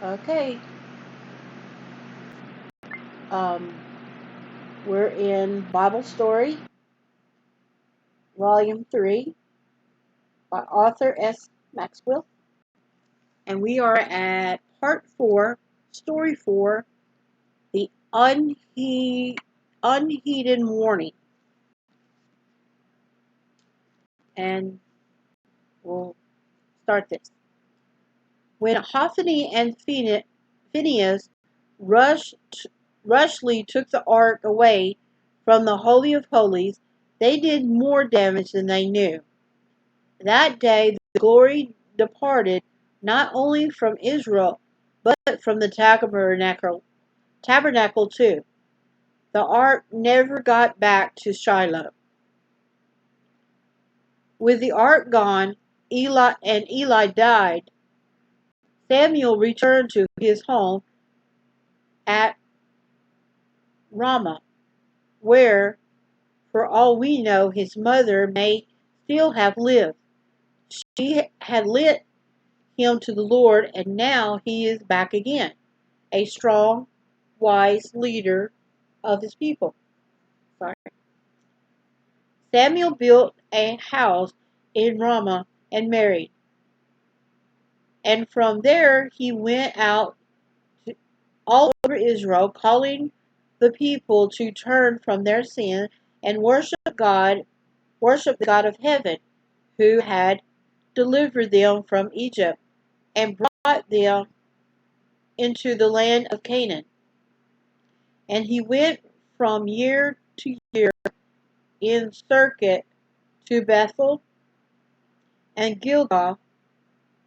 Okay. Um, we're in Bible Story, Volume 3 by Arthur S Maxwell. And we are at Part 4, Story 4, The Unheeded Warning. And we'll start this. When Hophni and Phinehas rushly took the ark away from the Holy of Holies, they did more damage than they knew. That day the glory departed not only from Israel, but from the tabernacle too. The ark never got back to Shiloh. With the ark gone, Eli died. Samuel returned to his home at Ramah, where, for all we know, his mother may still have lived. She had led him to the Lord, and now he is back again, a strong, wise leader of his people. Sorry. Samuel built a house in Ramah and married, and from there he went out all over Israel, calling the people to turn from their sin and worship the God of heaven, who had delivered them from Egypt and brought them into the land of Canaan. And he went from year to year in circuit to Bethel and Gilgal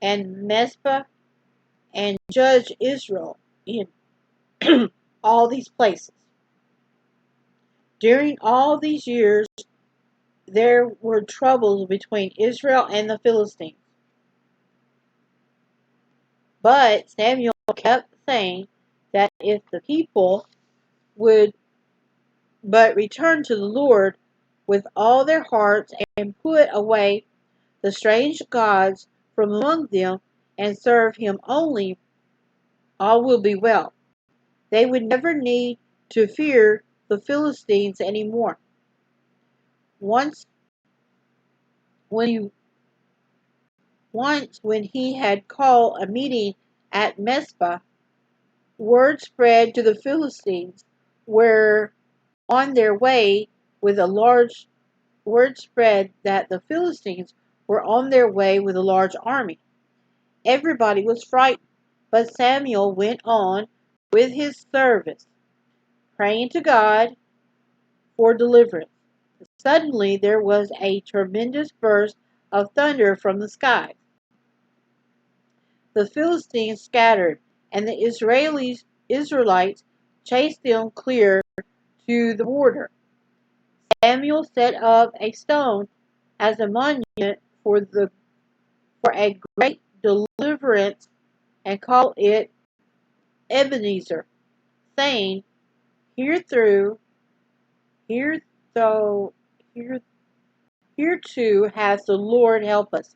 and Mizpah and judged Israel in all these places. During all these years, there were troubles between Israel and the Philistines. But Samuel kept saying that if the people would but return to the Lord with all their hearts and put away the strange gods from among them and serve him only, all will be well. They would never need to fear the Philistines anymore. Once when he Once when he had called a meeting at Mizpah, word spread to the Philistines were on their way with a large word spread that the Philistines were on their way with a large army. Everybody was frightened, but Samuel went on with his service, praying to God for deliverance. Suddenly there was a tremendous burst of thunder from the sky. The Philistines scattered, and the Israelites chased them clear to the border. Samuel set up a stone as a monument for a great deliverance and called it Ebenezer, saying, "Here through, here though, here too hath the Lord help us."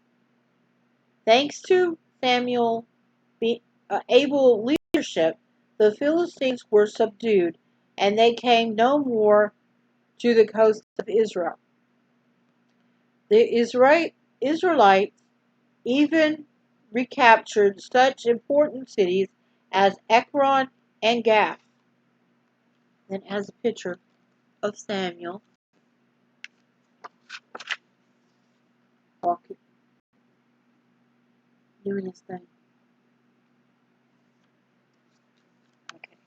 Thanks to Samuel's able leadership, the Philistines were subdued, and they came no more to the coast of Israel. The Israelites even recaptured such important cities as Ekron and Gath. Then has a picture of Samuel walking, doing his thing. Okay.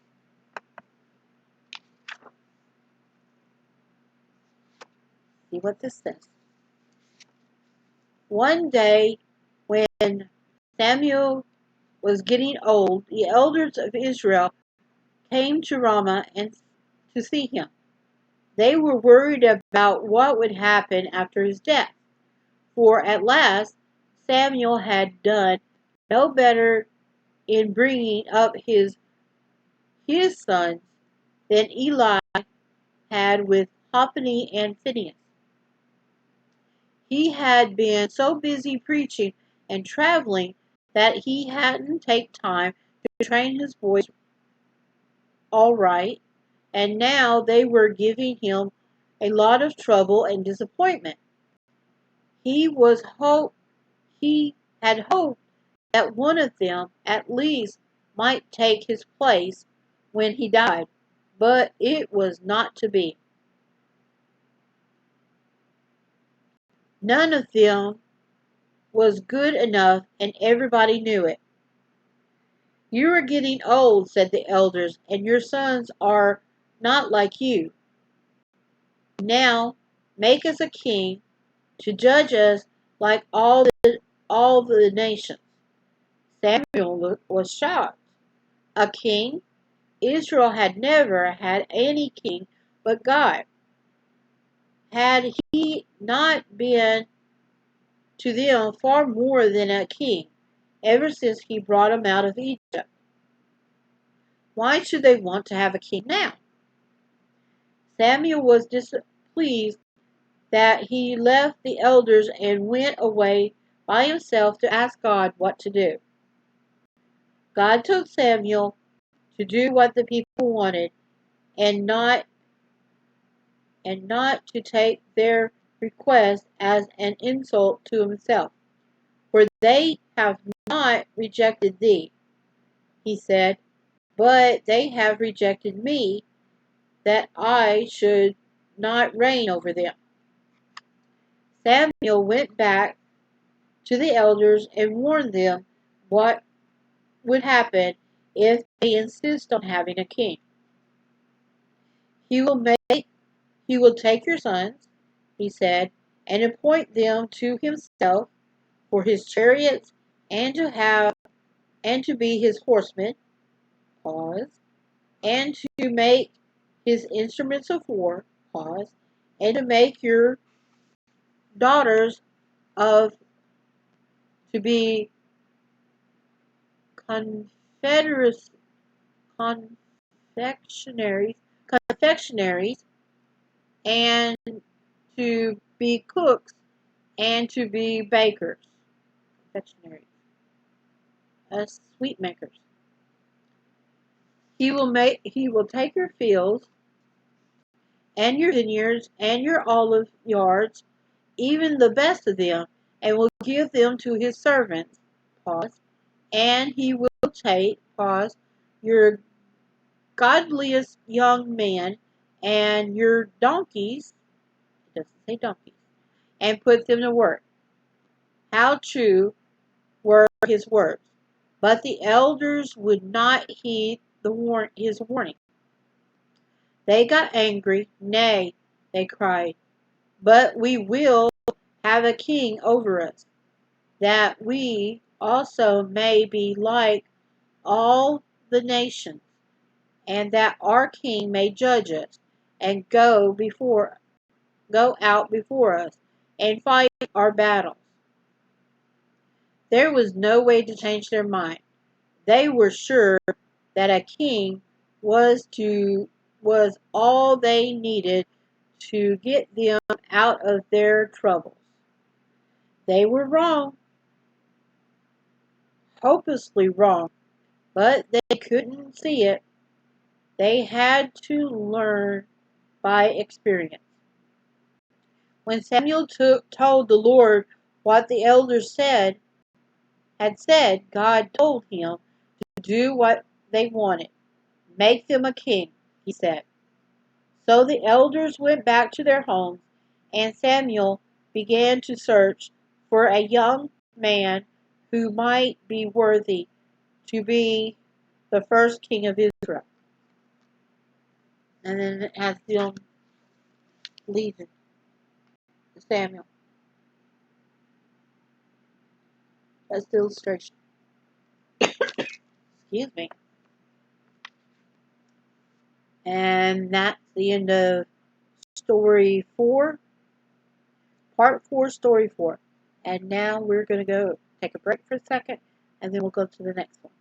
See what this says. One day, when Samuel was getting old, the elders of Israel came to Ramah and to see him. They were worried about what would happen after his death, for at last Samuel had done no better in bringing up his sons than Eli had with Hophni and Phinehas. He had been so busy preaching and traveling that he hadn't taken time to train his voice all right, and now they were giving him a lot of trouble and disappointment. He was he had hoped that one of them at least might take his place when he died, but it was not to be. None of them was good enough, and everybody knew it. You are getting old, said the elders, and your sons are not like you. Now make us a king to judge us like all the nations. Samuel was shocked. A king? Israel had never had any king but God. Had he not been to them far more than a king ever since he brought them out of Egypt? Why should they want to have a king now? Samuel was displeased that he left the elders and went away by himself to ask God what to do. God told Samuel to do what the people wanted and not to take their request as an insult to himself. For they have not rejected thee, he said, but they have rejected me, that I should not reign over them. Samuel went back to the elders and warned them what would happen if they insist on having a king. He will take your sons, he said, and appoint them to himself for his chariots and to be his horsemen, pause, and to make his instruments of war, pause, and to make your daughters of to be confederates confectionaries, confectionaries, and to be cooks, and to be bakers, confectionaries, sweet makers. He will take your fields and your vineyards and your olive yards, even the best of them, and will give them to his servants. Pause. And he will take, pause, your godliest young men and your donkeys, it doesn't say donkeys, and put them to work. How true were his words. But the elders would not heed his warning. They got angry. Nay, they cried, but we will have a king over us, that we also may be like all the nations, and that our king may judge us, and go out before us, and fight our battles. There was no way to change their mind. They were sure that a king was all they needed to get them out of their troubles. They were wrong, hopelessly wrong, but they couldn't see it. They had to learn by experience. When Samuel told the Lord what the elders had said, God told him to do what they wanted. Make them a king, he said. So the elders went back to their homes, and Samuel began to search for a young man who might be worthy to be the first king of Israel. And then it has them leaving Samuel. That's the illustration. Excuse me. And that's the end of story 4, part 4, story 4. And now we're going to go take a break for a second, and then we'll go to the next one.